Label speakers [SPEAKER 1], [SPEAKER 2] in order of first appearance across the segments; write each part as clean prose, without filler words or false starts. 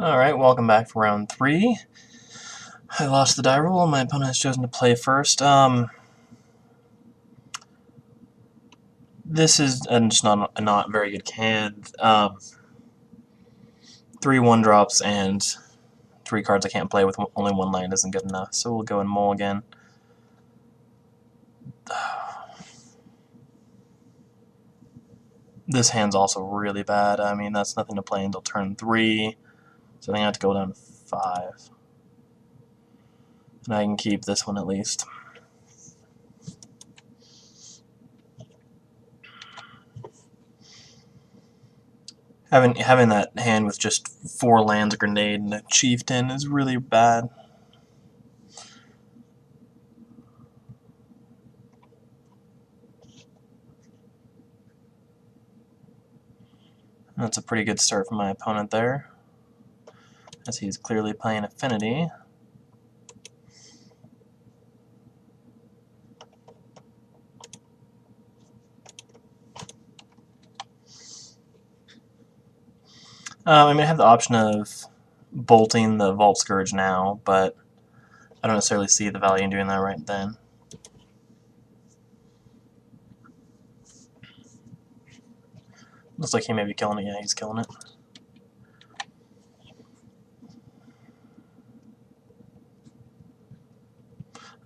[SPEAKER 1] Alright, welcome back for round 3. I lost the die roll, my opponent has chosen to play first. This is just not a not very good hand. 3 1-drops and 3 cards I can't play with only 1 land isn't good enough, so we'll go and mulligan. This hand's also really bad. I mean, that's nothing to play until turn 3, so I think I have to go down to 5. And I can keep this one at least. Having that hand with just 4 lands, a grenade, and a chieftain is really bad. That's a pretty good start from my opponent there, as he's clearly playing Affinity. I mean, I have the option of bolting the Vault Scourge now, but I don't necessarily see the value in doing that right then. Looks like he may be killing it. Yeah, he's killing it.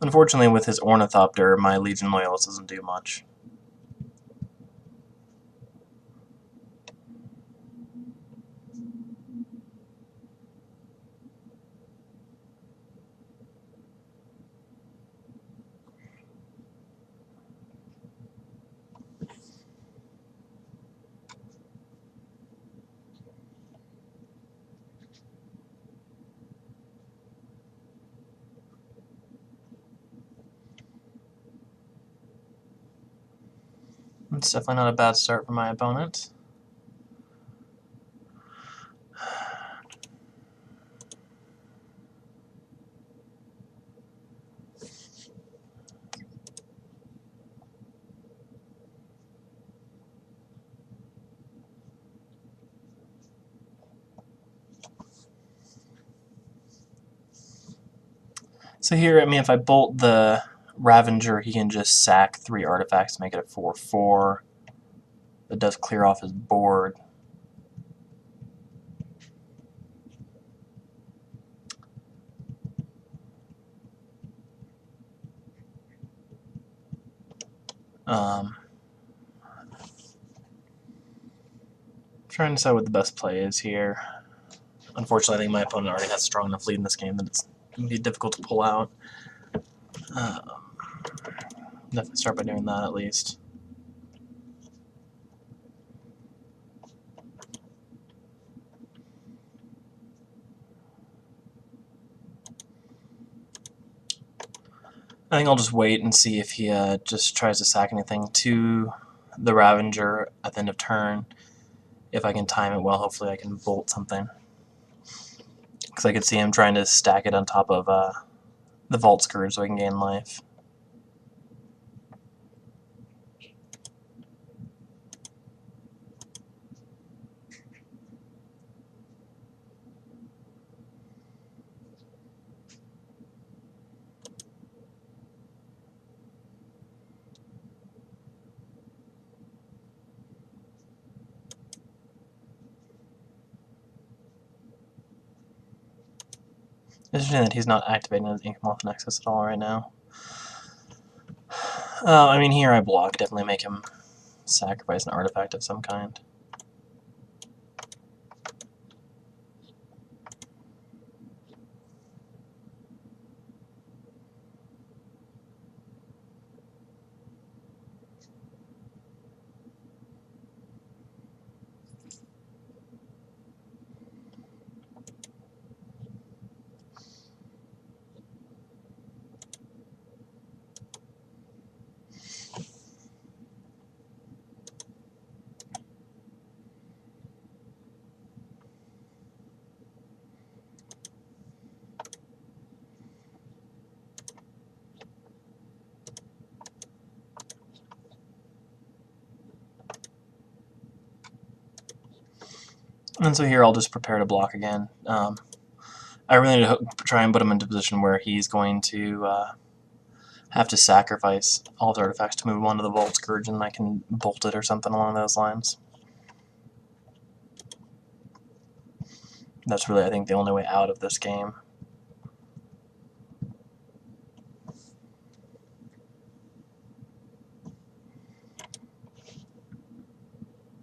[SPEAKER 1] Unfortunately, with his Ornithopter, my Legion Loyalist doesn't do much. It's definitely not a bad start for my opponent. So here, I mean, if I bolt the Ravager, he can just sack 3 artifacts to make it a 4/4. That does clear off his board. Trying to decide what the best play is here. Unfortunately, I think my opponent already has a strong enough lead in this game that it's going to be difficult to pull out. Definitely start by doing that at least. I think I'll just wait and see if he just tries to sack anything to the Ravager at the end of turn. If I can time it well, hopefully I can bolt something. Because I could see him trying to stack it on top of the Vault Scourge so I can gain life. It's interesting that he's not activating his Inkmoth Nexus at all right now. I mean, here I block. Definitely make him sacrifice an artifact of some kind. And so here I'll just prepare to block again. I really need to try and put him into a position where he's going to have to sacrifice all his artifacts to move on to the Vault Scourge, and I can bolt it or something along those lines. That's really, I think, the only way out of this game.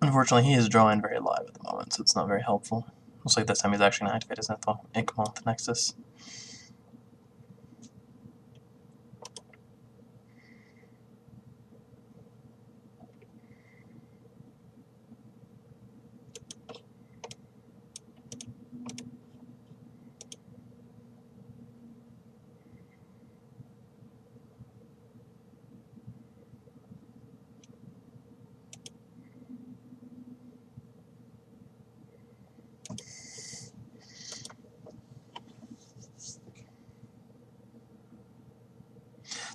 [SPEAKER 1] Unfortunately, he is drawing very live at the moment, so it's not very helpful. Looks like this time he's actually going to activate his Inkmoth Nexus.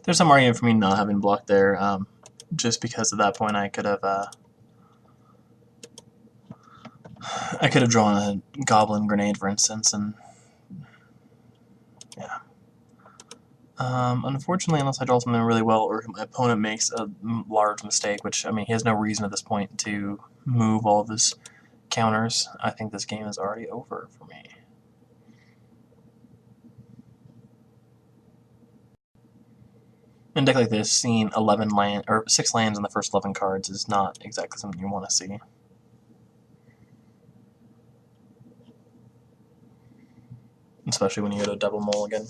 [SPEAKER 1] There's some argument for me not having blocked there, just because at that point I could have drawn a Goblin Grenade, for instance, and yeah. Unfortunately, unless I draw something really well, or my opponent makes a large mistake, which, I mean, he has no reason at this point to move all of his counters, I think this game is already over for me. In a deck like this, seeing 6 lands in the first 11 cards is not exactly something you want to see. Especially when you go to double mulligan.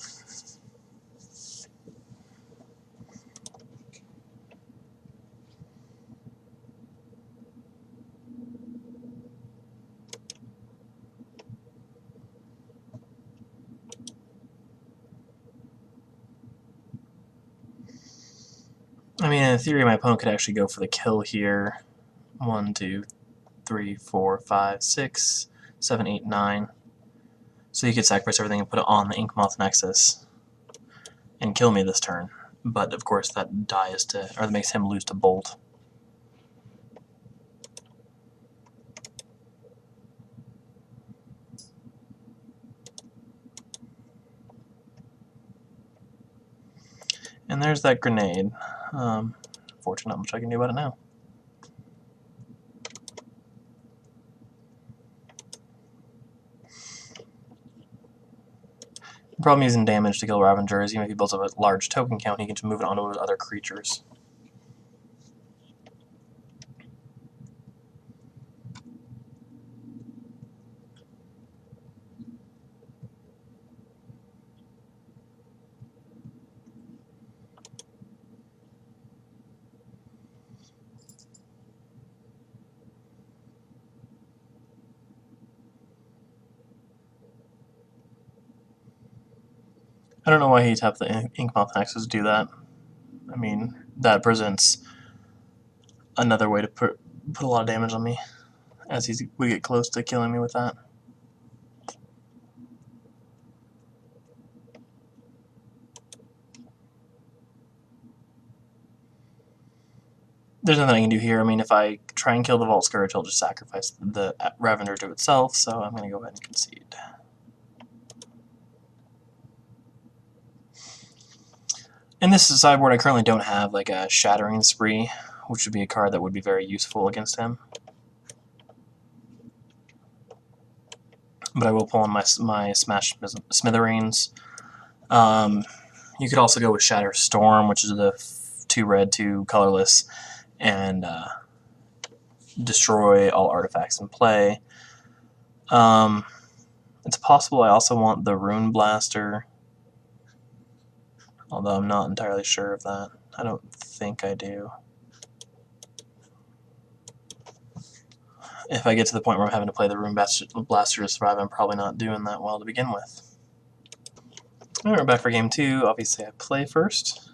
[SPEAKER 1] I mean, in theory, my opponent could actually go for the kill here. 1, 2, 3, 4, 5, 6, 7, 8, 9. So you could sacrifice everything and put it on the Inkmoth Nexus and kill me this turn. But of course, that that makes him lose to Bolt. And there's that grenade. Unfortunately, not much I can do about it now. The problem using damage to kill Ravager is even if he builds up a large token count, he can just move it onto his other creatures. I don't know why he'd have the Inkmoth Nexus do that. I mean, that presents another way to put a lot of damage on me as we get close to killing me with that. There's nothing I can do here. I mean, if I try and kill the Vault Scourge, he'll just sacrifice the Ravager to itself, so I'm going to go ahead and concede. In this sideboard, I currently don't have like a Shattering Spree, which would be a card that would be very useful against him. But I will pull on my Smash Smithereens. You could also go with Shatter Storm, which is the 2 red, 2 colorless, and destroy all artifacts in play. It's possible I also want the Rune Blaster, although I'm not entirely sure of that. I don't think I do. If I get to the point where I'm having to play the Rune Blaster to survive, I'm probably not doing that well to begin with. Alright, we're back for game 2. Obviously, I play first.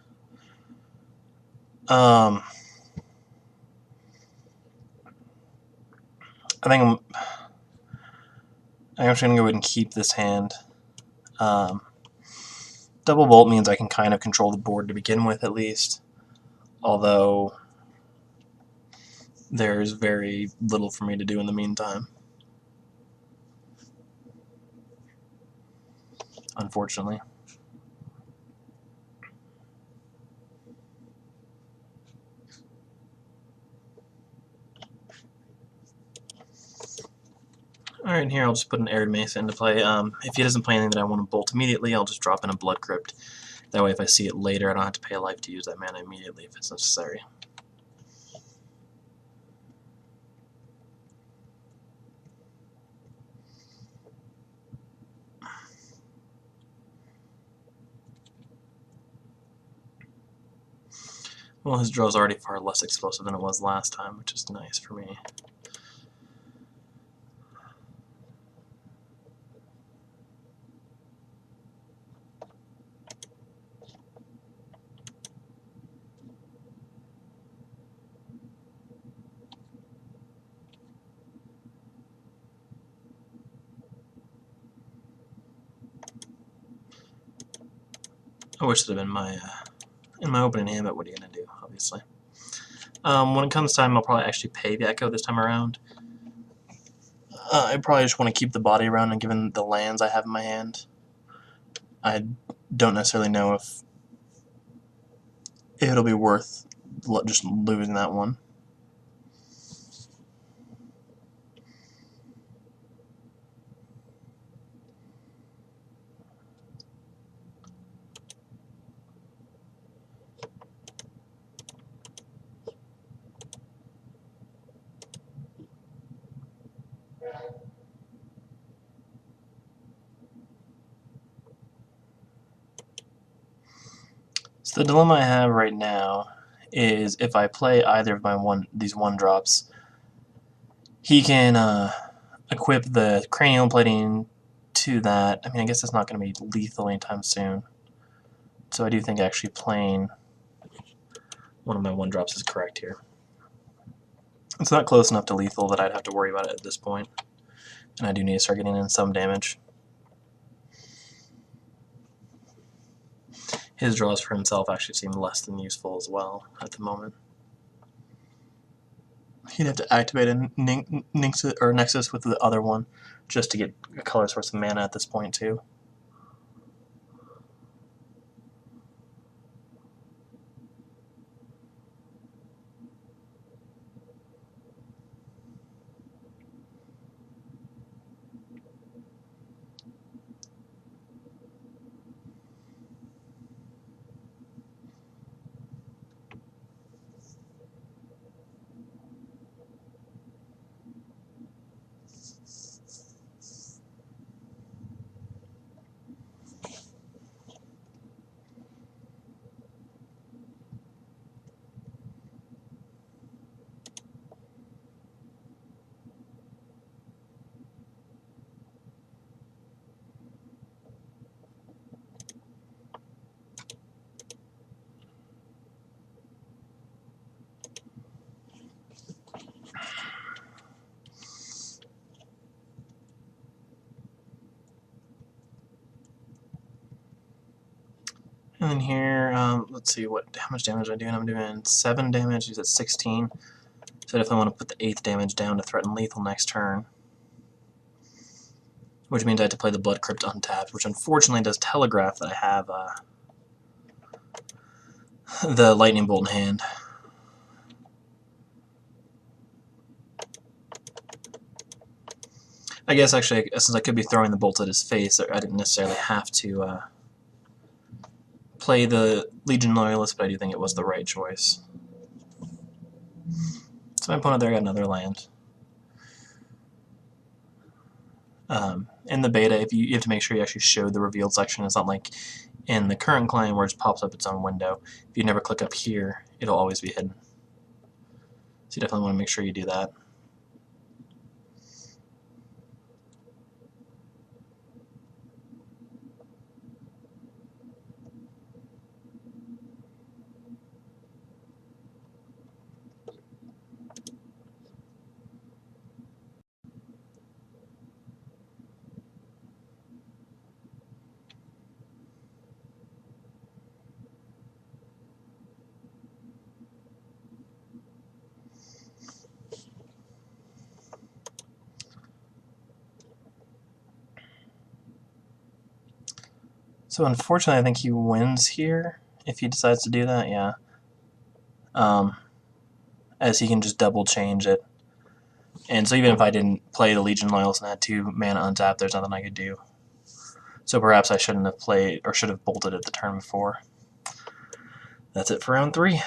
[SPEAKER 1] I think I'm actually going to go ahead and keep this hand. Double Bolt means I can kind of control the board to begin with, at least. Although there's very little for me to do in the meantime. unfortunately. Alright, and here I'll just put an Arid Mesa into play. If he doesn't play anything that I want to bolt immediately, I'll just drop in a Blood Crypt. That way if I see it later, I don't have to pay a life to use that mana immediately if it's necessary. Well, his draw is already far less explosive than it was last time, which is nice for me. I wish it had been my in my opening hand, but what are you going to do, obviously. When it comes time, I'll probably actually pay the Echo this time around. I probably just want to keep the body around, and given the lands I have in my hand, I don't necessarily know if it'll be worth just losing that one. So the dilemma I have right now is if I play either of these 1-drops, he can equip the cranial plating to that. I mean, I guess it's not going to be lethal anytime soon. So I do think actually playing one of my 1-drops is correct here. It's not close enough to lethal that I'd have to worry about it at this point. And I do need to start getting in some damage. His draws for himself actually seem less than useful as well at the moment. He'd have to activate a Nexus with the other one just to get a color source of mana at this point too. And then here, let's see how much damage I'm doing. I'm doing 7 damage. He's at 16. So I definitely want to put the 8th damage down to threaten lethal next turn. Which means I have to play the Blood Crypt untapped, which unfortunately does telegraph that I have the Lightning Bolt in hand. I guess actually, since I could be throwing the bolt at his face, I didn't necessarily have to play the Legion Loyalist, but I do think it was the right choice. So my opponent there got another land. In the beta, you have to make sure you actually show the revealed section. It's not like in the current client where it pops up its own window. If you never click up here, it'll always be hidden. So you definitely want to make sure you do that. So unfortunately, I think he wins here if he decides to do that. Yeah, as he can just double change it. And so even if I didn't play the Legion Loyalist and had 2 mana untapped, there's nothing I could do. So perhaps I shouldn't have played, or should have bolted it the turn before. That's it for round 3.